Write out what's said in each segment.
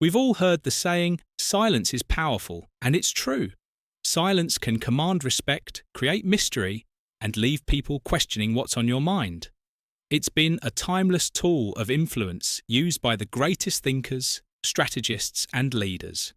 We've all heard the saying, silence is powerful, and it's true. Silence can command respect, create mystery, and leave people questioning what's on your mind. It's been a timeless tool of influence used by the greatest thinkers, strategists, and leaders.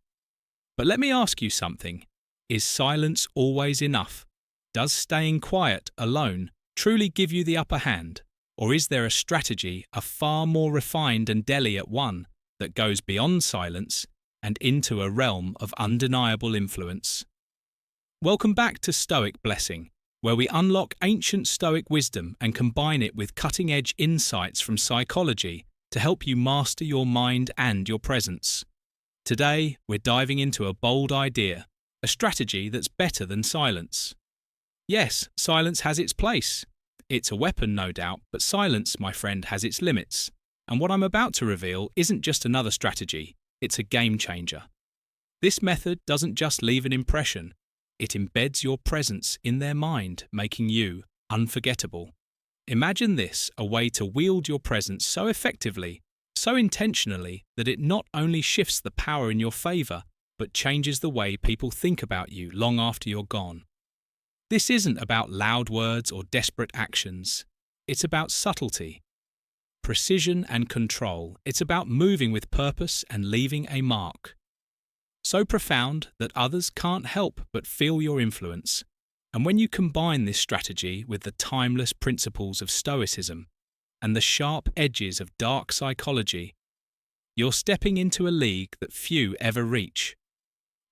But let me ask you something. Is silence always enough? Does staying quiet alone truly give you the upper hand? Or is there a strategy, a far more refined and delicate one, that goes beyond silence and into a realm of undeniable influence? Welcome back to Stoic Blessing, where we unlock ancient Stoic wisdom and combine it with cutting-edge insights from psychology to help you master your mind and your presence. Today, we're diving into a bold idea, a strategy that's better than silence. Yes, silence has its place. It's a weapon, no doubt, but silence, my friend, has its limits. And what I'm about to reveal isn't just another strategy, it's a game changer. This method doesn't just leave an impression, it embeds your presence in their mind, making you unforgettable. Imagine this, a way to wield your presence so effectively, so intentionally, that it not only shifts the power in your favor, but changes the way people think about you long after you're gone. This isn't about loud words or desperate actions. It's about subtlety, precision and control. It's about moving with purpose and leaving a mark. So profound that others can't help but feel your influence. And when you combine this strategy with the timeless principles of Stoicism and the sharp edges of dark psychology, you're stepping into a league that few ever reach.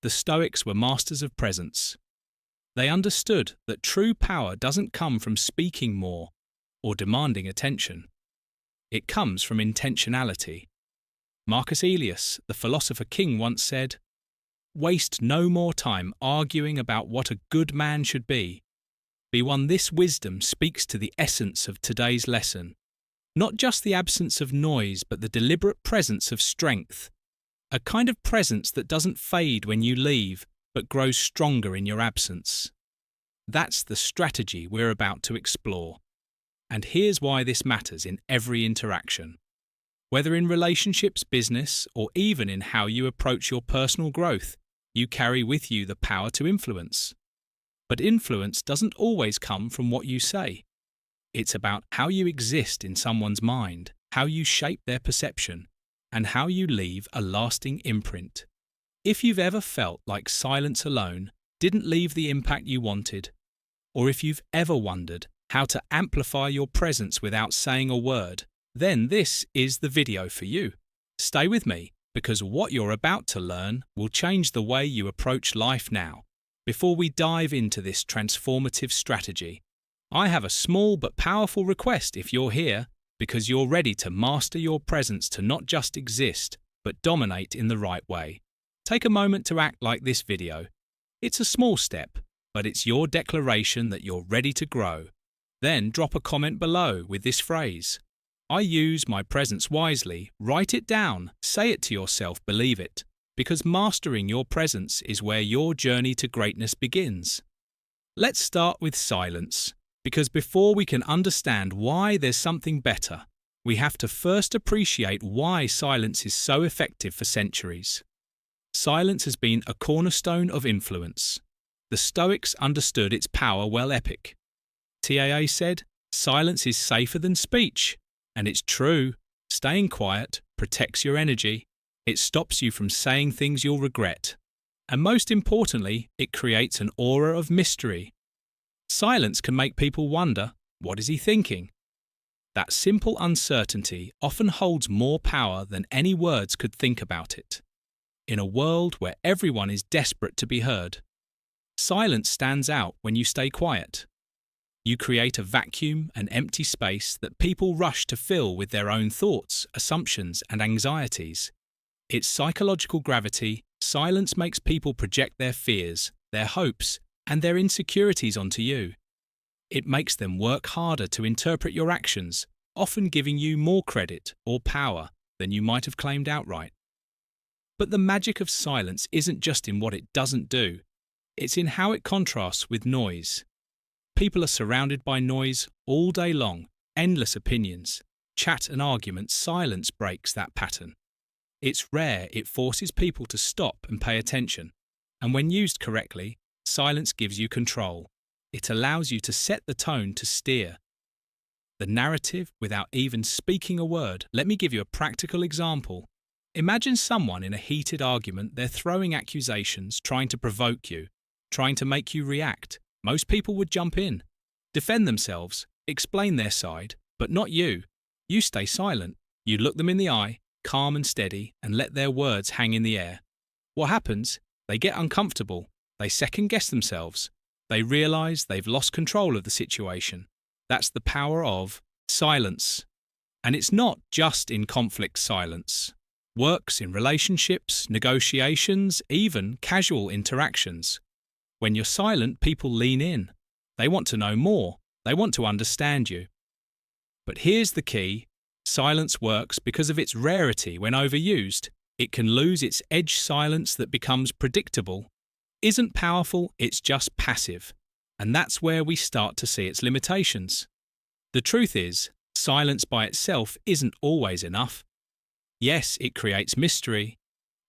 The Stoics were masters of presence. They understood that true power doesn't come from speaking more or demanding attention. It comes from intentionality. Marcus Aurelius, the philosopher king, once said, "Waste no more time arguing about what a good man should be. Be one. This wisdom speaks to the essence of today's lesson. Not just the absence of noise, but the deliberate presence of strength. A kind of presence that doesn't fade when you leave, but grows stronger in your absence." That's the strategy we're about to explore. And here's why this matters in every interaction. Whether in relationships, business, or even in how you approach your personal growth, you carry with you the power to influence. But influence doesn't always come from what you say. It's about how you exist in someone's mind, how you shape their perception, and how you leave a lasting imprint. If you've ever felt like silence alone didn't leave the impact you wanted, or if you've ever wondered how to amplify your presence without saying a word, then this is the video for you. Stay with me, because what you're about to learn will change the way you approach life now. Before we dive into this transformative strategy, I have a small but powerful request if you're here, because you're ready to master your presence to not just exist, but dominate in the right way. Take a moment to act like this video. It's a small step, but it's your declaration that you're ready to grow. Then drop a comment below with this phrase: "I use my presence wisely." Write it down, say it to yourself, believe it, because mastering your presence is where your journey to greatness begins. Let's start with silence, because before we can understand why there's something better, we have to first appreciate why silence is so effective for centuries. Silence has been a cornerstone of influence. The Stoics understood its power well. Epic. TAA said, "Silence is safer than speech." And it's true. Staying quiet protects your energy. It stops you from saying things you'll regret. And most importantly, it creates an aura of mystery. Silence can make people wonder, what is he thinking? That simple uncertainty often holds more power than any words could think about it. In a world where everyone is desperate to be heard, silence stands out when you stay quiet. You create a vacuum, an empty space that people rush to fill with their own thoughts, assumptions, and anxieties. It's psychological gravity. Silence makes people project their fears, their hopes, and their insecurities onto you. It makes them work harder to interpret your actions, often giving you more credit or power than you might have claimed outright. But the magic of silence isn't just in what it doesn't do. It's in how it contrasts with noise. People are surrounded by noise all day long, endless opinions, chat and arguments. Silence breaks that pattern. It's rare, it forces people to stop and pay attention. And when used correctly, silence gives you control. It allows you to set the tone to steer the narrative without even speaking a word. Let me give you a practical example. Imagine someone in a heated argument, they're throwing accusations, trying to provoke you, trying to make you react. Most people would jump in, defend themselves, explain their side, but not you. You stay silent. You look them in the eye, calm and steady, and let their words hang in the air. What happens? They get uncomfortable. They second-guess themselves. They realize they've lost control of the situation. That's the power of silence. And it's not just in conflict silence. Works in relationships, negotiations, even casual interactions. When you're silent, people lean in. They want to know more. They want to understand you. But here's the key. Silence works because of its rarity when overused. It can lose its edge. Silence that becomes predictable isn't powerful, it's just passive. And that's where we start to see its limitations. The truth is, silence by itself isn't always enough. Yes, it creates mystery.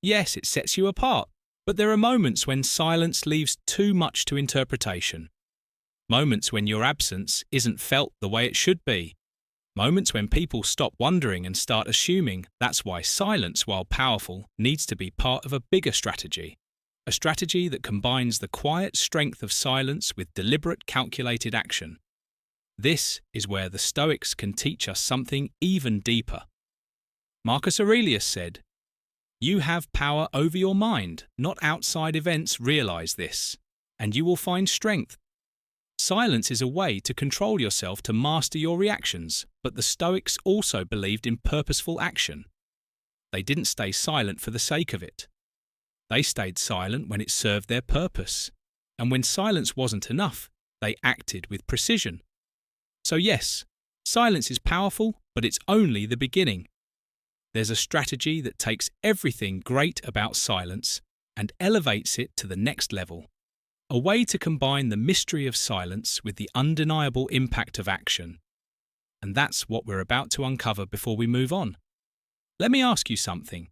Yes, it sets you apart. But there are moments when silence leaves too much to interpretation. Moments when your absence isn't felt the way it should be. Moments when people stop wondering and start assuming. That's why silence, while powerful, needs to be part of a bigger strategy. A strategy that combines the quiet strength of silence with deliberate, calculated action. This is where the Stoics can teach us something even deeper. Marcus Aurelius said, "You have power over your mind, not outside events. Realize this, and you will find strength." Silence is a way to control yourself, to master your reactions, but the Stoics also believed in purposeful action. They didn't stay silent for the sake of it. They stayed silent when it served their purpose, and when silence wasn't enough, they acted with precision. So yes, silence is powerful, but it's only the beginning. There's a strategy that takes everything great about silence and elevates it to the next level. A way to combine the mystery of silence with the undeniable impact of action. And that's what we're about to uncover before we move on. Let me ask you something.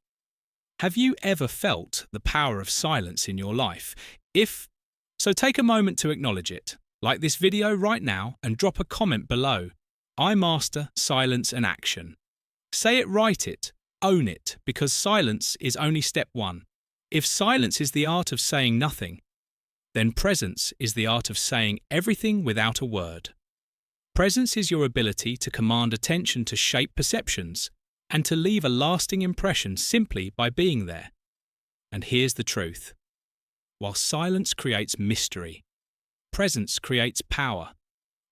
Have you ever felt the power of silence in your life? If so, take a moment to acknowledge it. Like this video right now and drop a comment below. I master silence and action. Say it, write it, own it, because silence is only step one. If silence is the art of saying nothing, then presence is the art of saying everything without a word. Presence is your ability to command attention, to shape perceptions, and to leave a lasting impression simply by being there. And here's the truth. While silence creates mystery, presence creates power.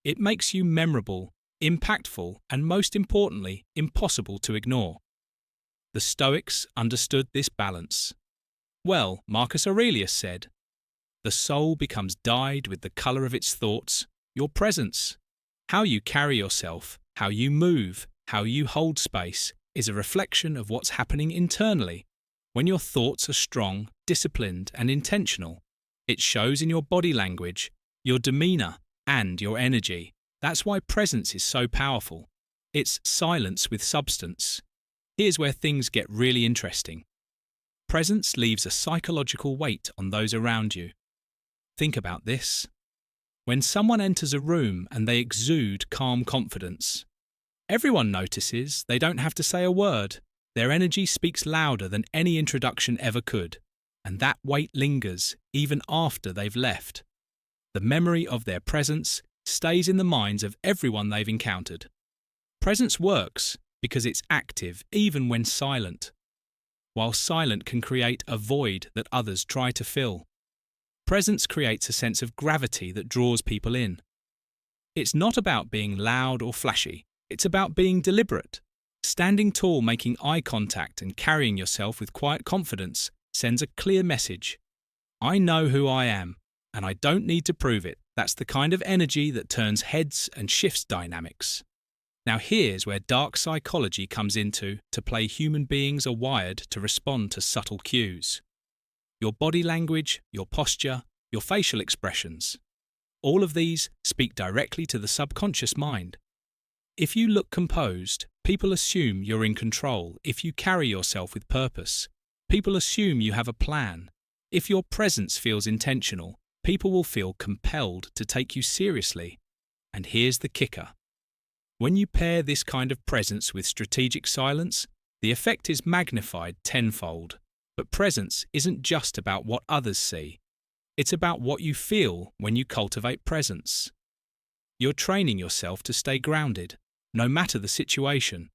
It makes you memorable, impactful, and most importantly, impossible to ignore. The Stoics understood this balance. Well, Marcus Aurelius said, "The soul becomes dyed with the colour of its thoughts, your presence. How you carry yourself, how you move, how you hold space, is a reflection of what's happening internally. When your thoughts are strong, disciplined, and intentional, it shows in your body language, your demeanour, and your energy. That's why presence is so powerful. It's silence with substance. Here's where things get really interesting. Presence leaves a psychological weight on those around you. Think about this. When someone enters a room and they exude calm confidence, everyone notices. They don't have to say a word. Their energy speaks louder than any introduction ever could, and that weight lingers even after they've left. The memory of their presence stays in the minds of everyone they've encountered. Presence works because it's active even when silent, while silent can create a void that others try to fill. Presence creates a sense of gravity that draws people in. It's not about being loud or flashy. It's about being deliberate. Standing tall, making eye contact, and carrying yourself with quiet confidence sends a clear message. I know who I am, and I don't need to prove it. That's the kind of energy that turns heads and shifts dynamics. Now here's where dark psychology comes into to play. Human beings are wired to respond to subtle cues. Your body language, your posture, your facial expressions. All of these speak directly to the subconscious mind. If you look composed, people assume you're in control. If you carry yourself with purpose, people assume you have a plan. If your presence feels intentional, people will feel compelled to take you seriously. And here's the kicker. When you pair this kind of presence with strategic silence, the effect is magnified tenfold. But presence isn't just about what others see. It's about what you feel when you cultivate presence. You're training yourself to stay grounded, no matter the situation.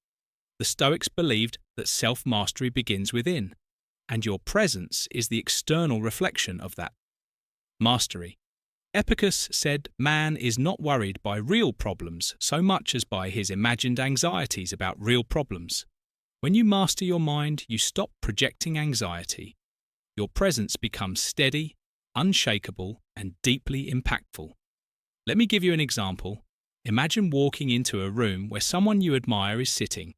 The Stoics believed that self-mastery begins within, and your presence is the external reflection of that mastery. Epictetus said man is not worried by real problems so much as by his imagined anxieties about real problems. When you master your mind, you stop projecting anxiety. Your presence becomes steady, unshakable, and deeply impactful. Let me give you an example. Imagine walking into a room where someone you admire is sitting.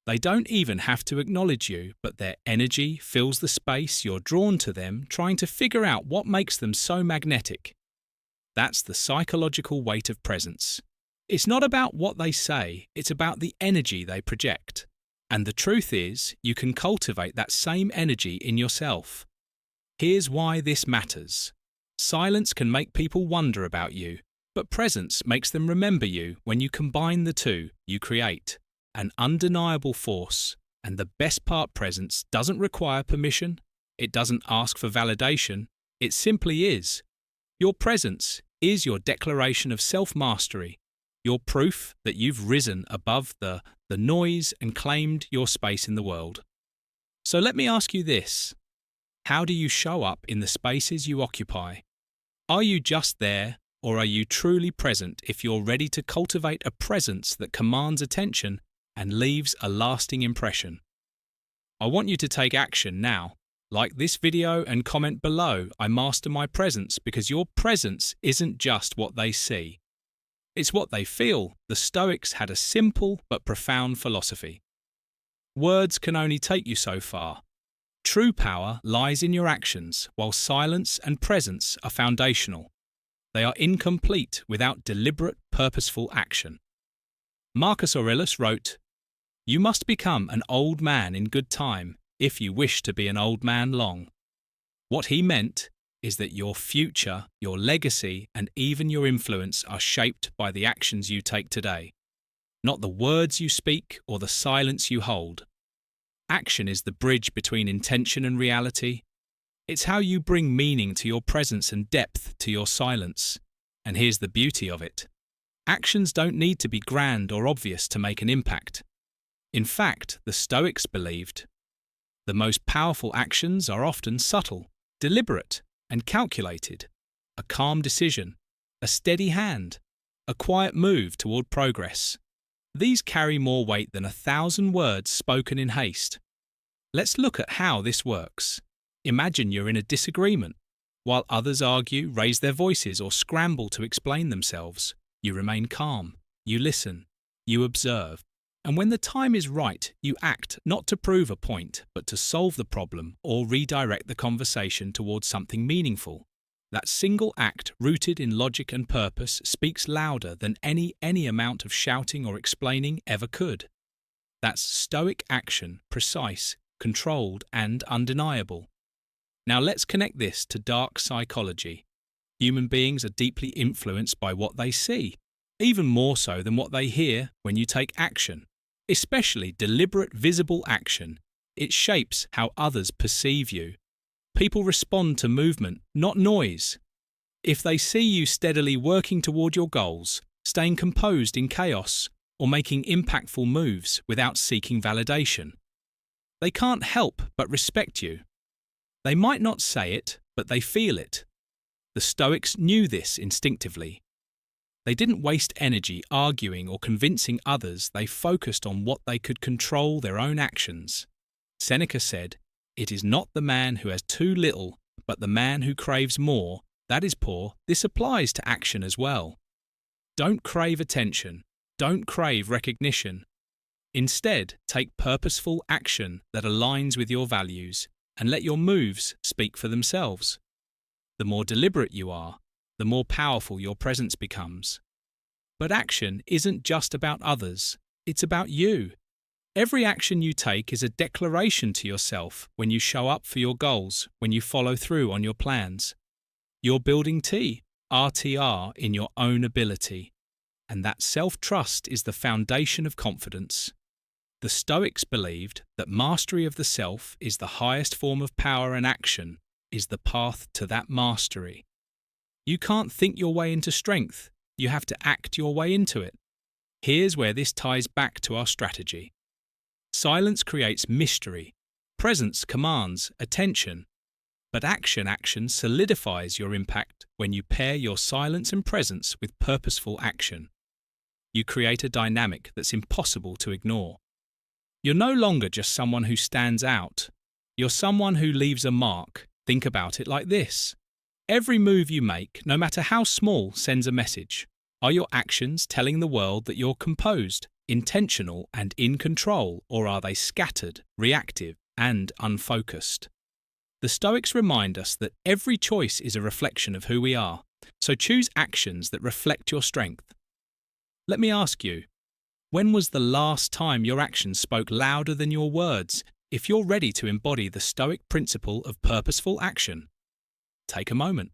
They don't even have to acknowledge you, but their energy fills the space. You're drawn to them, trying to figure out what makes them so magnetic. That's the psychological weight of presence. It's not about what they say, it's about the energy they project. And the truth is, you can cultivate that same energy in yourself. Here's why this matters. Silence can make people wonder about you, but presence makes them remember you. When you combine the two, you create an undeniable force. And the best part, presence doesn't require permission. It doesn't ask for validation. It simply is. Your presence is your declaration of self-mastery, your proof that you've risen above the noise and claimed your space in the world. So let me ask you this. How do you show up in the spaces you occupy? Are you just there, or are you truly present if you're ready to cultivate a presence that commands attention and leaves a lasting impression? I want you to take action now. Like this video and comment below, I master my presence, because your presence isn't just what they see. It's what they feel. The Stoics had a simple but profound philosophy. Words can only take you so far. True power lies in your actions, while silence and presence are foundational. They are incomplete without deliberate, purposeful action. Marcus Aurelius wrote, "You must become an old man in good time, if you wish to be an old man long." What he meant is that your future, your legacy, and even your influence are shaped by the actions you take today, not the words you speak or the silence you hold. Action is the bridge between intention and reality. It's how you bring meaning to your presence and depth to your silence. And here's the beauty of it. Actions don't need to be grand or obvious to make an impact. In fact, the Stoics believed the most powerful actions are often subtle, deliberate, and calculated. A calm decision, a steady hand, a quiet move toward progress. These carry more weight than 1,000 words spoken in haste. Let's look at how this works. Imagine you're in a disagreement. While others argue, raise their voices, or scramble to explain themselves, you remain calm, you listen, you observe. And when the time is right, you act, not to prove a point, but to solve the problem or redirect the conversation towards something meaningful. That single act, rooted in logic and purpose, speaks louder than any amount of shouting or explaining ever could. That's Stoic action, precise, controlled, and undeniable. Now let's connect this to dark psychology. Human beings are deeply influenced by what they see, even more so than what they hear. When you take action, especially deliberate, visible action, it shapes how others perceive you. People respond to movement, not noise. If they see you steadily working toward your goals, staying composed in chaos, or making impactful moves without seeking validation, they can't help but respect you. They might not say it, but they feel it. The Stoics knew this instinctively. They didn't waste energy arguing or convincing others. They focused on what they could control, their own actions. Seneca said, "It is not the man who has too little, but the man who craves more, that is poor." This applies to action as well. Don't crave attention. Don't crave recognition. Instead, take purposeful action that aligns with your values, and let your moves speak for themselves. The more deliberate you are, the more powerful your presence becomes. But action isn't just about others, it's about you. Every action you take is a declaration to yourself when you show up for your goals, when you follow through on your plans. You're building RTR in your own ability, and that self-trust is the foundation of confidence. The Stoics believed that mastery of the self is the highest form of power, and action is the path to that mastery. You can't think your way into strength, you have to act your way into it. Here's where this ties back to our strategy. Silence creates mystery, presence commands attention, but action solidifies your impact when you pair your silence and presence with purposeful action. You create a dynamic that's impossible to ignore. You're no longer just someone who stands out. You're someone who leaves a mark. Think about it like this. Every move you make, no matter how small, sends a message. Are your actions telling the world that you're composed, intentional, and in control, or are they scattered, reactive, and unfocused? The Stoics remind us that every choice is a reflection of who we are, so choose actions that reflect your strength. Let me ask you, when was the last time your actions spoke louder than your words? If you're ready to embody the Stoic principle of purposeful action, take a moment.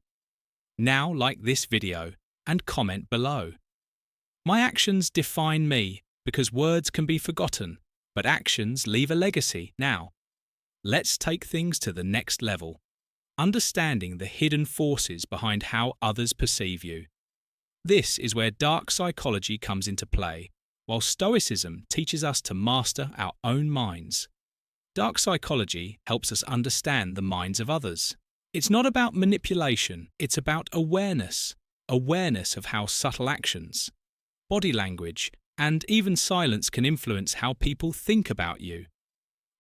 Now like this video and comment below. My actions define me because words can be forgotten, but actions leave a legacy. Now, let's take things to the next level, understanding the hidden forces behind how others perceive you. This is where dark psychology comes into play, while Stoicism teaches us to master our own minds. Dark psychology helps us understand the minds of others. It's not about manipulation, it's about awareness of how subtle actions, body language, and even silence can influence how people think about you.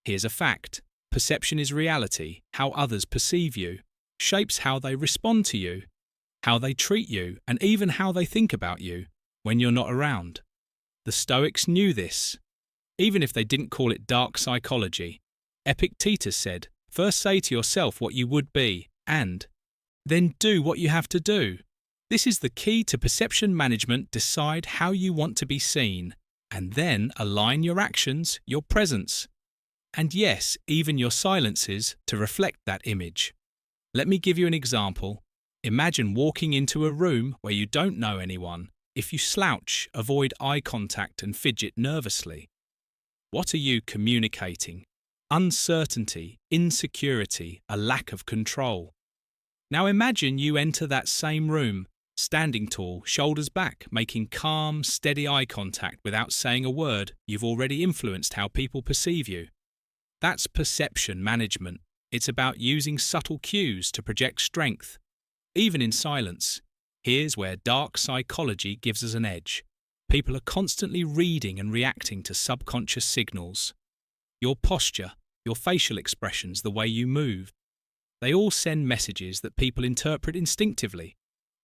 Here's a fact. Perception is reality. How others perceive you shapes how they respond to you, how they treat you, and even how they think about you when you're not around. The Stoics knew this, even if they didn't call it dark psychology. Epictetus said, "First say to yourself what you would be, and then do what you have to do." This is the key to perception management. Decide how you want to be seen, and then align your actions, your presence, and yes, even your silences to reflect that image. Let me give you an example. Imagine walking into a room where you don't know anyone. If you slouch, avoid eye contact, and fidget nervously, what are you communicating? Uncertainty, insecurity, a lack of control. Now imagine you enter that same room, standing tall, shoulders back, making calm, steady eye contact without saying a word. You've already influenced how people perceive you. That's perception management. It's about using subtle cues to project strength, even in silence. Here's where dark psychology gives us an edge. People are constantly reading and reacting to subconscious signals. Your posture, your facial expressions, the way you move. They all send messages that people interpret instinctively.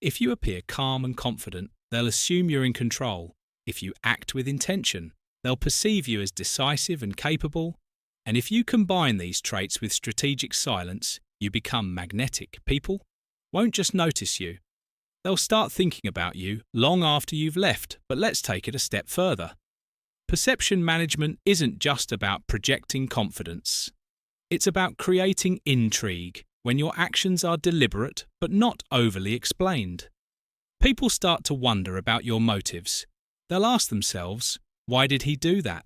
If you appear calm and confident, they'll assume you're in control. If you act with intention, they'll perceive you as decisive and capable. And if you combine these traits with strategic silence, you become magnetic. People won't just notice you. They'll start thinking about you long after you've left. But let's take it a step further. Perception management isn't just about projecting confidence. It's about creating intrigue when your actions are deliberate but not overly explained. People start to wonder about your motives. They'll ask themselves, why did he do that?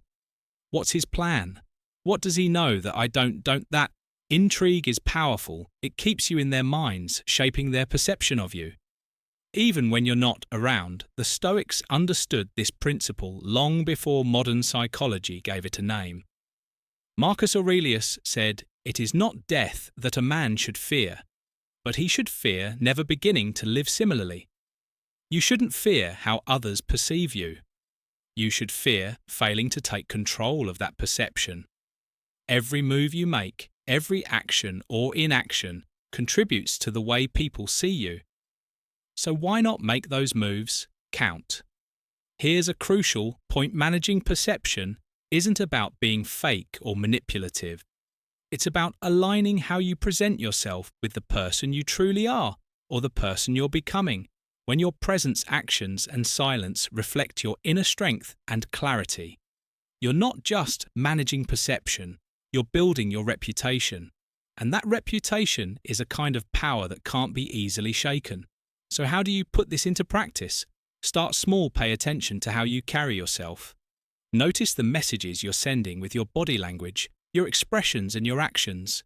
What's his plan? What does he know that I don't? That intrigue is powerful. It keeps you in their minds, shaping their perception of you. Even when you're not around, the Stoics understood this principle long before modern psychology gave it a name. Marcus Aurelius said, "It is not death that a man should fear, but he should fear never beginning to live similarly." You shouldn't fear how others perceive you. You should fear failing to take control of that perception. Every move you make, every action or inaction contributes to the way people see you. So why not make those moves count? Here's a crucial point. Managing perception isn't about being fake or manipulative. It's about aligning how you present yourself with the person you truly are or the person you're becoming. when your presence, actions, and silence reflect your inner strength and clarity. You're not just managing perception, you're building your reputation. And that reputation is a kind of power that can't be easily shaken. So how do you put this into practice? Start small, pay attention to how you carry yourself. Notice the messages you're sending with your body language, your expressions and your actions.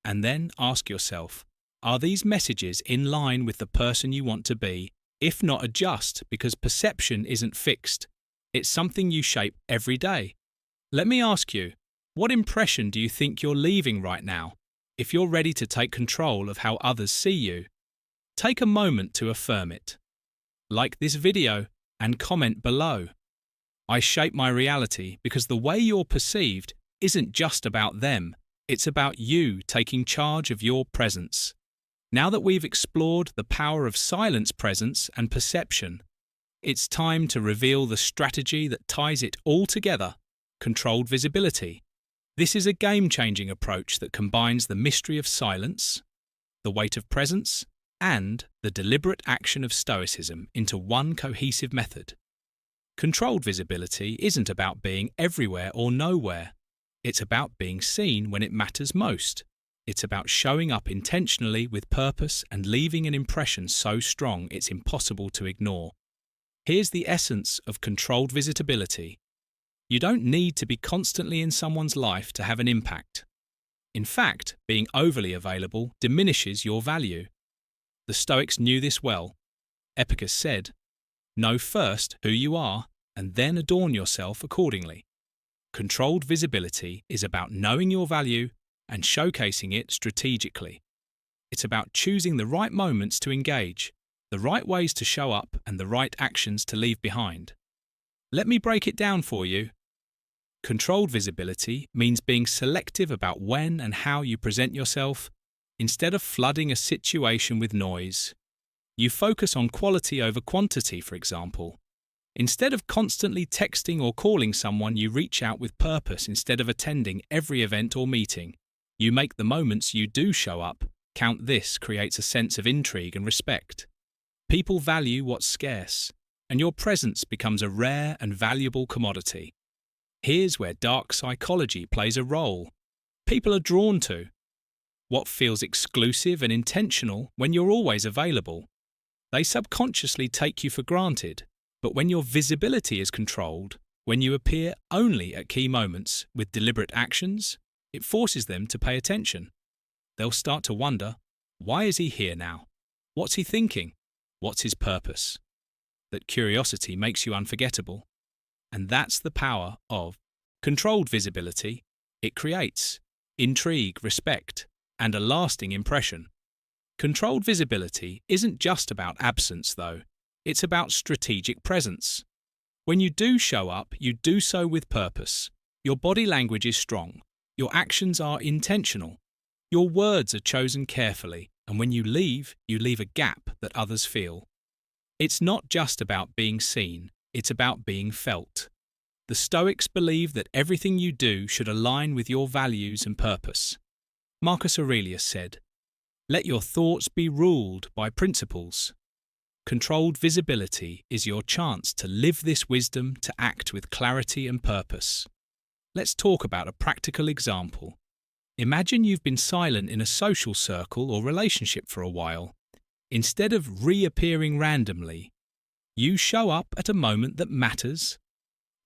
And then ask yourself, are these messages in line with the person you want to be? If not, adjust, because perception isn't fixed. It's something you shape every day. Let me ask you, what impression do you think you're leaving right now? If you're ready to take control of how others see you, take a moment to affirm it. Like this video and comment below. I shape my reality because the way you're perceived isn't just about them, it's about you taking charge of your presence. Now that we've explored the power of silence, presence, and perception, it's time to reveal the strategy that ties it all together: controlled visibility. This is a game-changing approach that combines the mystery of silence, the weight of presence, and the deliberate action of Stoicism into one cohesive method. Controlled visibility isn't about being everywhere or nowhere. It's about being seen when it matters most. It's about showing up intentionally with purpose and leaving an impression so strong it's impossible to ignore. Here's the essence of controlled visibility. You don't need to be constantly in someone's life to have an impact. In fact, being overly available diminishes your value. The Stoics knew this well. Epictetus said, "Know first who you are, and then adorn yourself accordingly." Controlled visibility is about knowing your value and showcasing it strategically. It's about choosing the right moments to engage, the right ways to show up, and the right actions to leave behind. Let me break it down for you. Controlled visibility means being selective about when and how you present yourself. Instead of flooding a situation with noise, you focus on quality over quantity, for example. Instead of constantly texting or calling someone, you reach out with purpose instead of attending every event or meeting. You make the moments you do show up count. This creates a sense of intrigue and respect. People value what's scarce, and your presence becomes a rare and valuable commodity. Here's where dark psychology plays a role. People are drawn to what feels exclusive and intentional when you're always available. They subconsciously take you for granted, but when your visibility is controlled, when you appear only at key moments with deliberate actions, it forces them to pay attention. They'll start to wonder, why is he here now? What's he thinking? What's his purpose? That curiosity makes you unforgettable. And that's the power of controlled visibility. It creates intrigue, respect, and a lasting impression. Controlled visibility isn't just about absence, though. It's about strategic presence. When you do show up, you do so with purpose. Your body language is strong. Your actions are intentional. Your words are chosen carefully, and when you leave a gap that others feel. It's not just about being seen, it's about being felt. The Stoics believe that everything you do should align with your values and purpose. Marcus Aurelius said, "Let your thoughts be ruled by principles." Controlled visibility is your chance to live this wisdom, to act with clarity and purpose. Let's talk about a practical example. Imagine you've been silent in a social circle or relationship for a while. Instead of reappearing randomly, you show up at a moment that matters,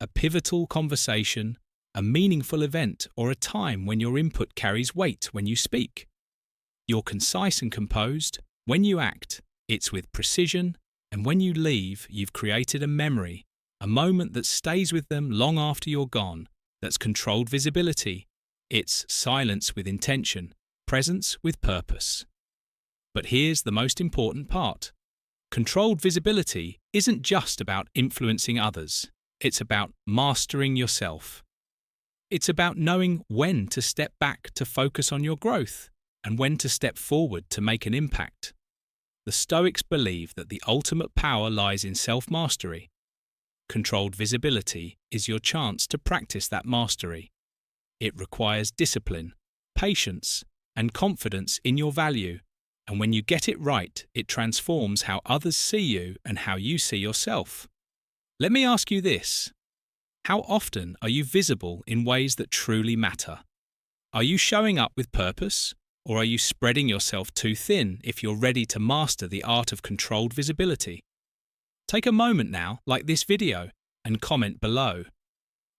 a pivotal conversation, a meaningful event, or a time when your input carries weight when you speak. You're concise and composed. When you act, it's with precision, and when you leave, you've created a memory, a moment that stays with them long after you're gone. That's controlled visibility. It's silence with intention, presence with purpose. But here's the most important part. Controlled visibility isn't just about influencing others. It's about mastering yourself. It's about knowing when to step back to focus on your growth and when to step forward to make an impact. The Stoics believe that the ultimate power lies in self-mastery. Controlled visibility is your chance to practice that mastery. It requires discipline, patience, and confidence in your value, And when you get it right, it transforms how others see you and how you see yourself. Let me ask you this. How often are you visible in ways that truly matter? Are you showing up with purpose, or are you spreading yourself too thin if you're ready to master the art of controlled visibility? Take a moment now, like this video, and comment below.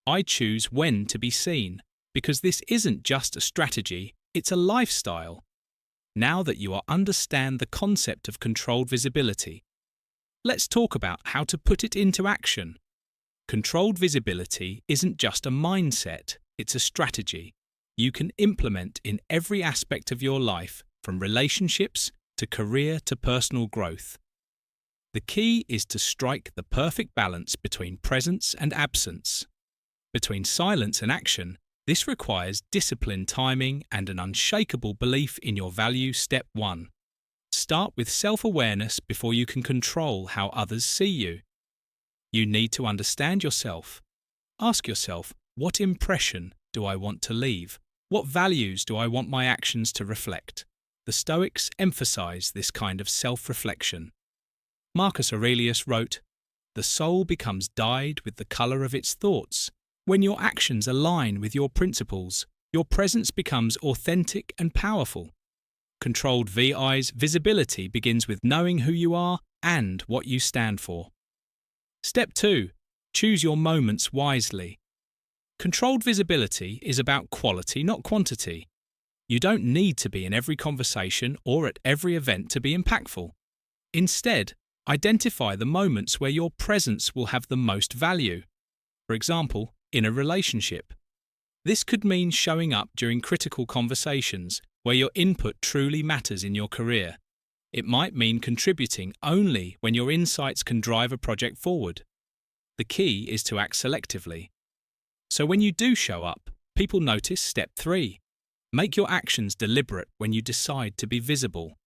I choose when to be seen, because this isn't just a strategy, it's a lifestyle. Now that you understand the concept of controlled visibility, let's talk about how to put it into action. Controlled visibility isn't just a mindset, it's a strategy you can implement in every aspect of your life, from relationships to career to personal growth. The key is to strike the perfect balance between presence and absence. Between silence and action, this requires disciplined timing and an unshakable belief in your value. Step 1. Start with self-awareness before you can control how others see you. You need to understand yourself. Ask yourself, what impression do I want to leave? What values do I want my actions to reflect? The Stoics emphasize this kind of self-reflection. Marcus Aurelius wrote, "The soul becomes dyed with the color of its thoughts. When your actions align with your principles, your presence becomes authentic and powerful." Controlled VI's visibility begins with knowing who you are and what you stand for. Step 2. Choose your moments wisely. Controlled visibility is about quality, not quantity. You don't need to be in every conversation or at every event to be impactful. Instead, identify the moments where your presence will have the most value. For example, in a relationship. This could mean showing up during critical conversations where your input truly matters in your career. It might mean contributing only when your insights can drive a project forward. The key is to act selectively. So when you do show up, people notice. Step 3. Make your actions deliberate when you decide to be visible.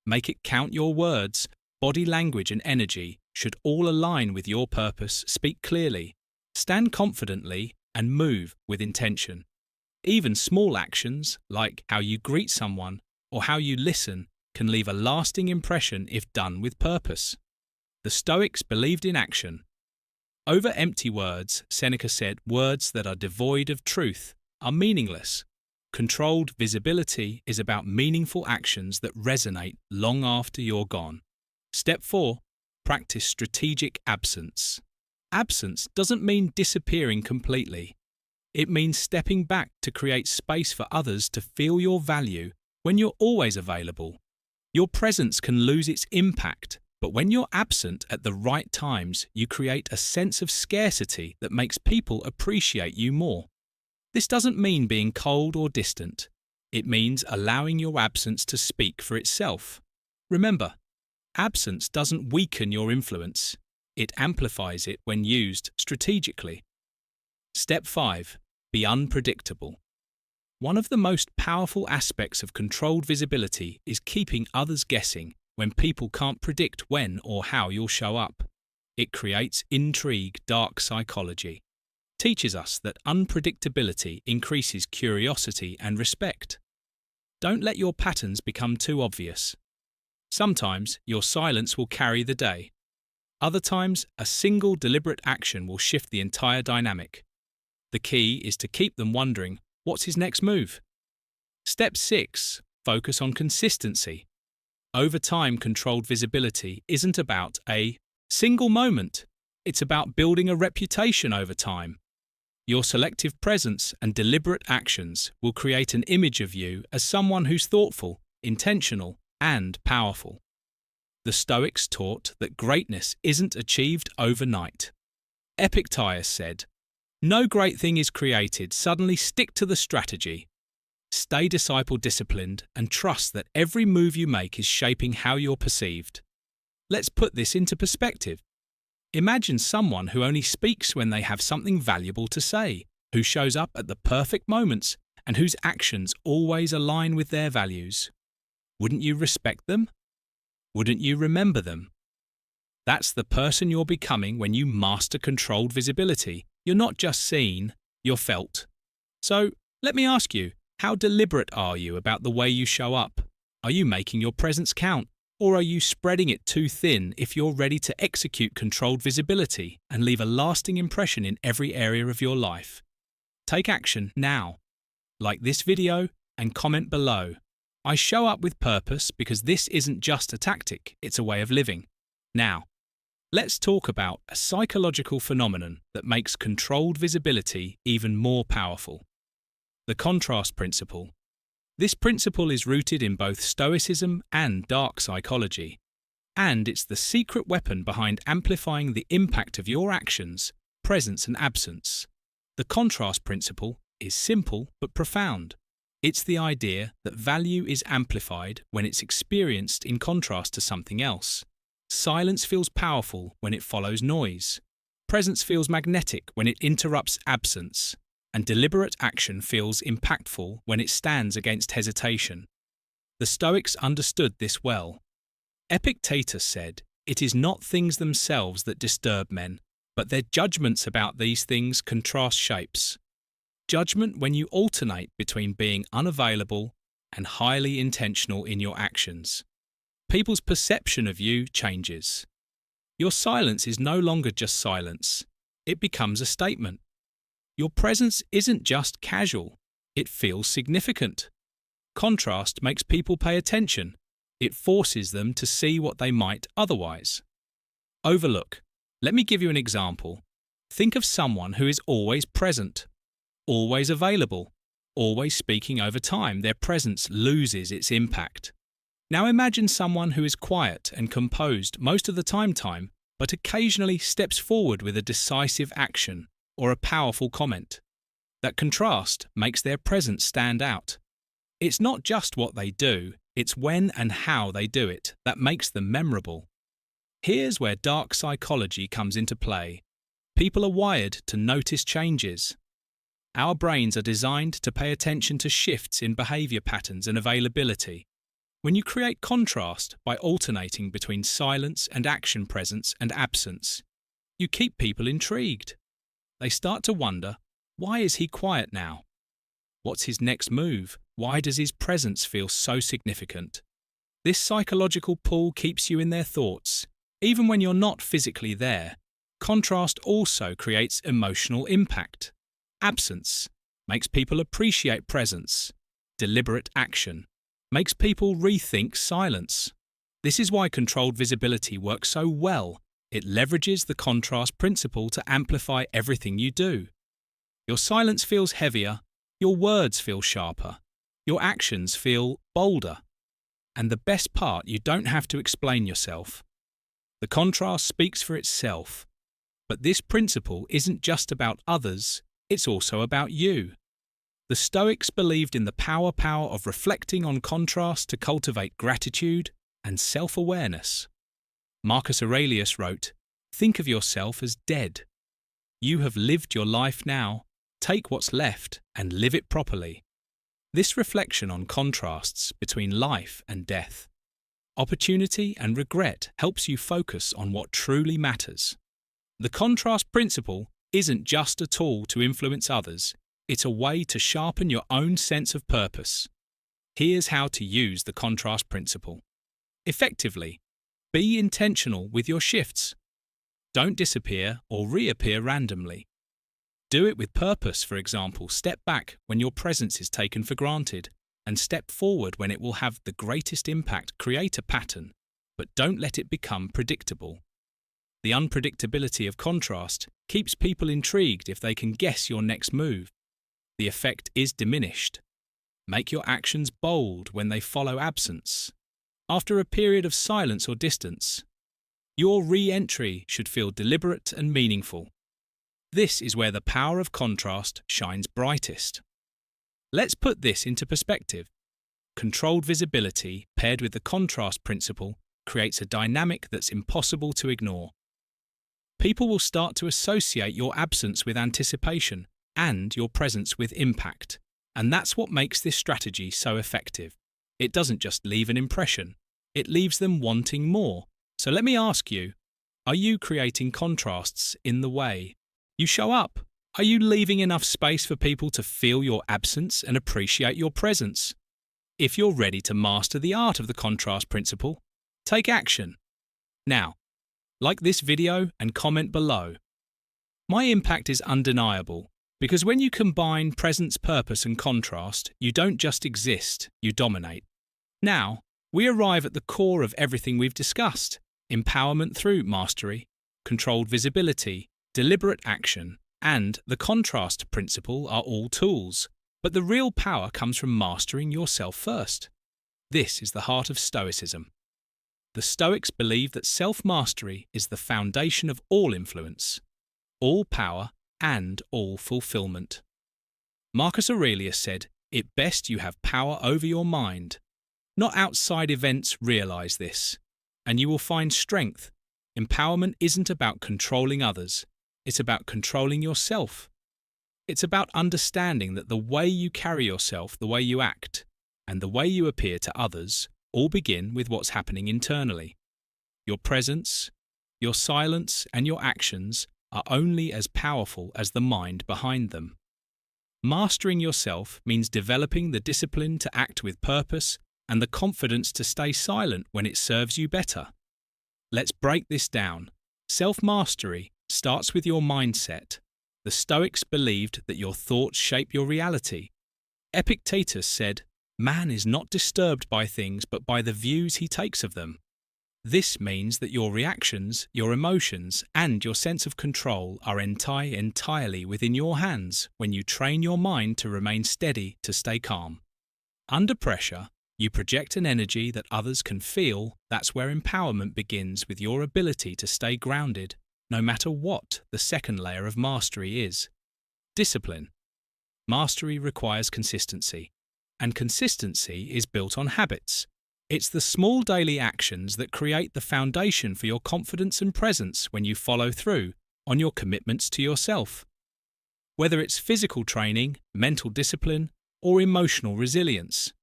Make it count. Your words, body language and energy should all align with your purpose. Speak clearly, stand confidently, and move with intention. Even small actions, like how you greet someone or how you listen, can leave a lasting impression if done with purpose. The Stoics believed in action. Over empty words, Seneca said, words that are devoid of truth are meaningless. Controlled visibility is about meaningful actions that resonate long after you're gone. Step 4. Practice strategic absence. Absence doesn't mean disappearing completely. It means stepping back to create space for others to feel your value when you're always available. Your presence can lose its impact, but when you're absent at the right times, you create a sense of scarcity that makes people appreciate you more. This doesn't mean being cold or distant. It means allowing your absence to speak for itself. Remember, absence doesn't weaken your influence. It amplifies it when used strategically. Step 5. Be unpredictable. One of the most powerful aspects of controlled visibility is keeping others guessing when people can't predict when or how you'll show up. It creates intrigue. Dark psychology teaches us that unpredictability increases curiosity and respect. Don't let your patterns become too obvious. Sometimes your silence will carry the day. Other times, a single deliberate action will shift the entire dynamic. The key is to keep them wondering, what's his next move? Step 6. Focus on consistency. Over time, controlled visibility isn't about a single moment. It's about building a reputation over time. Your selective presence and deliberate actions will create an image of you as someone who's thoughtful, intentional, and powerful. The Stoics taught that greatness isn't achieved overnight. Epictetus said, "No great thing is created. Suddenly stick to the strategy. Stay disciple-disciplined and trust that every move you make is shaping how you're perceived." Let's put this into perspective. Imagine someone who only speaks when they have something valuable to say, who shows up at the perfect moments, and whose actions always align with their values. Wouldn't you respect them? Wouldn't you remember them? That's the person you're becoming when you master controlled visibility. You're not just seen, you're felt. So, let me ask you, how deliberate are you about the way you show up? Are you making your presence count? Or are you spreading it too thin if you're ready to execute controlled visibility and leave a lasting impression in every area of your life? Take action now. Like this video and comment below. I show up with purpose because this isn't just a tactic, it's a way of living. Now, let's talk about a psychological phenomenon that makes controlled visibility even more powerful. The contrast principle. This principle is rooted in both Stoicism and dark psychology, and it's the secret weapon behind amplifying the impact of your actions, presence and absence. The contrast principle is simple but profound. It's the idea that value is amplified when it's experienced in contrast to something else. Silence feels powerful when it follows noise. Presence feels magnetic when it interrupts absence. And deliberate action feels impactful when it stands against hesitation. The Stoics understood this well. Epictetus said, "It is not things themselves that disturb men, but their judgments about these things contrast shapes." Judgment when you alternate between being unavailable and highly intentional in your actions. People's perception of you changes. Your silence is no longer just silence. It becomes a statement. Your presence isn't just casual, it feels significant. Contrast makes people pay attention. It forces them to see what they might otherwise overlook. Let me give you an example. Think of someone who is always present, always available, always speaking over time. Their presence loses its impact. Now imagine someone who is quiet and composed most of the time, but occasionally steps forward with a decisive action or a powerful comment. That contrast makes their presence stand out. It's not just what they do, it's when and how they do it that makes them memorable. Here's where dark psychology comes into play. People are wired to notice changes. Our brains are designed to pay attention to shifts in behavior patterns and availability. When you create contrast by alternating between silence and action, presence and absence, you keep people intrigued. They start to wonder, why is he quiet now? What's his next move? Why does his presence feel so significant? This psychological pull keeps you in their thoughts, even when you're not physically there. Contrast also creates emotional impact. Absence makes people appreciate presence. Deliberate action makes people rethink silence. This is why controlled visibility works so well. It leverages the contrast principle to amplify everything you do. Your silence feels heavier, your words feel sharper, your actions feel bolder. And the best part, you don't have to explain yourself. The contrast speaks for itself. But this principle isn't just about others, it's also about you. The Stoics believed in the power of reflecting on contrast to cultivate gratitude and self-awareness. Marcus Aurelius wrote, "Think of yourself as dead. You have lived your life now. Take what's left and live it properly." This reflection on contrasts between life and death, opportunity and regret helps you focus on what truly matters. The contrast principle isn't just a tool to influence others, it's a way to sharpen your own sense of purpose. Here's how to use the contrast principle. Effectively, be intentional with your shifts. Don't disappear or reappear randomly. Do it with purpose, for example, step back when your presence is taken for granted, and step forward when it will have the greatest impact. Create a pattern, but don't let it become predictable. The unpredictability of contrast keeps people intrigued if they can guess your next move. The effect is diminished. Make your actions bold when they follow absence. After a period of silence or distance, your re-entry should feel deliberate and meaningful. This is where the power of contrast shines brightest. Let's put this into perspective. Controlled visibility paired with the contrast principle creates a dynamic that's impossible to ignore. People will start to associate your absence with anticipation and your presence with impact, and that's what makes this strategy so effective. It doesn't just leave an impression, it leaves them wanting more. So let me ask you, are you creating contrasts in the way you show up? Are you leaving enough space for people to feel your absence and appreciate your presence? If you're ready to master the art of the contrast principle, take action. Now, like this video and comment below. My impact is undeniable because when you combine presence, purpose, and contrast, you don't just exist, you dominate. Now, we arrive at the core of everything we've discussed: empowerment through mastery, controlled visibility, deliberate action, and the contrast principle are all tools. But the real power comes from mastering yourself first. This is the heart of Stoicism. The Stoics believe that self-mastery is the foundation of all influence, all power, and all fulfillment. Marcus Aurelius said, "It best you have power over your mind. Not outside events realize this, and you will find strength. Empowerment isn't about controlling others, it's about controlling yourself. It's about understanding that the way you carry yourself, the way you act, and the way you appear to others all begin with what's happening internally. Your presence, your silence, and your actions are only as powerful as the mind behind them. Mastering yourself means developing the discipline to act with purpose and the confidence to stay silent when it serves you better. Let's break this down. Self-mastery starts with your mindset. The Stoics believed that your thoughts shape your reality. Epictetus said, "Man is not disturbed by things but by the views he takes of them." This means that your reactions, your emotions, and your sense of control are entirely within your hands when you train your mind to remain steady, to stay calm. Under pressure, you project an energy that others can feel. That's where empowerment begins, with your ability to stay grounded, no matter what the second layer of mastery is. Discipline. Mastery requires consistency, and consistency is built on habits. It's the small daily actions that create the foundation for your confidence and presence when you follow through on your commitments to yourself. Whether it's physical training, mental discipline, or emotional resilience,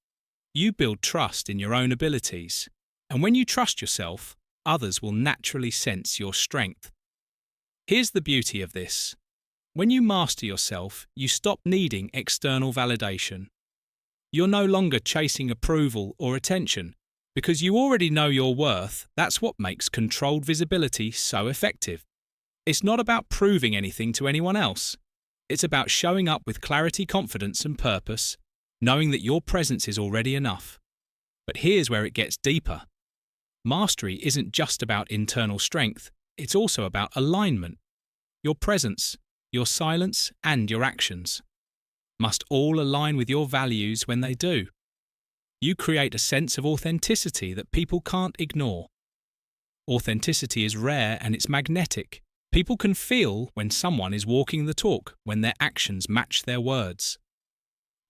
you build trust in your own abilities, and when you trust yourself, others will naturally sense your strength. Here's the beauty of this. When you master yourself, you stop needing external validation. You're no longer chasing approval or attention, because you already know your worth. That's what makes controlled visibility so effective. It's not about proving anything to anyone else. It's about showing up with clarity, confidence, and purpose, knowing that your presence is already enough. But here's where it gets deeper. Mastery isn't just about internal strength, it's also about alignment. Your presence, your silence, and your actions must all align with your values. When they do, you create a sense of authenticity that people can't ignore. Authenticity is rare and it's magnetic. People can feel when someone is walking the talk, when their actions match their words.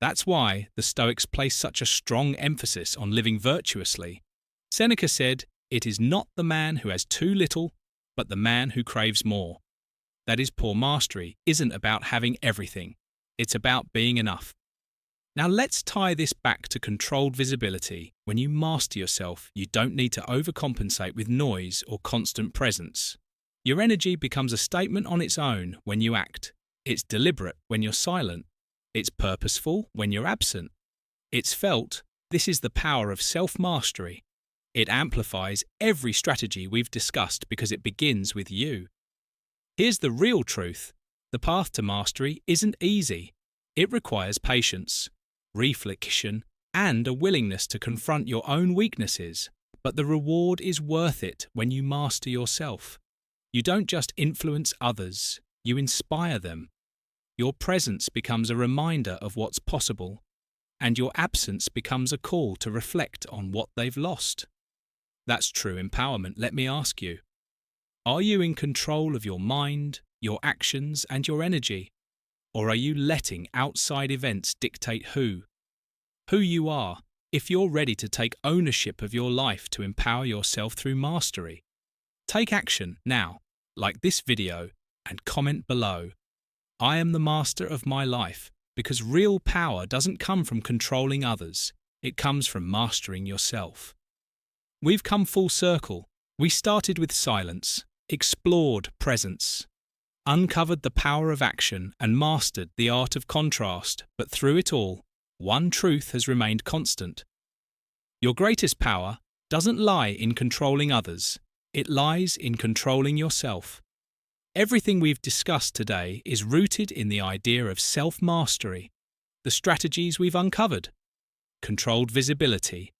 That's why the Stoics place such a strong emphasis on living virtuously. Seneca said, "It is not the man who has too little, but the man who craves more." That is, poor mastery isn't about having everything. It's about being enough. Now let's tie this back to controlled visibility. When you master yourself, you don't need to overcompensate with noise or constant presence. Your energy becomes a statement on its own when you act. It's deliberate when you're silent. It's purposeful when you're absent. It's felt. This is the power of self-mastery. It amplifies every strategy we've discussed because it begins with you. Here's the real truth. The path to mastery isn't easy. It requires patience, reflection, and a willingness to confront your own weaknesses. But the reward is worth it when you master yourself. You don't just influence others, you inspire them. Your presence becomes a reminder of what's possible, and your absence becomes a call to reflect on what they've lost. That's true empowerment, let me ask you. Are you in control of your mind, your actions, and your energy? Or are you letting outside events dictate who you are? If you're ready to take ownership of your life to empower yourself through mastery, take action now, like this video, and comment below. I am the master of my life, because real power doesn't come from controlling others, it comes from mastering yourself. We've come full circle. We started with silence, explored presence, uncovered the power of action, and mastered the art of contrast. But through it all, one truth has remained constant. Your greatest power doesn't lie in controlling others, it lies in controlling yourself. Everything we've discussed today is rooted in the idea of self-mastery, the strategies we've uncovered: controlled visibility,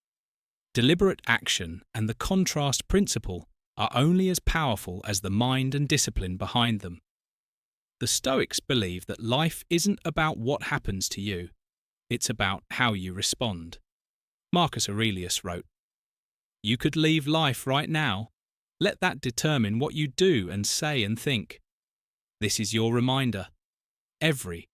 deliberate action, and the contrast principle are only as powerful as the mind and discipline behind them. The Stoics believe that life isn't about what happens to you, it's about how you respond. Marcus Aurelius wrote, "You could leave life right now. Let that determine what you do and say and think." This is your reminder. Every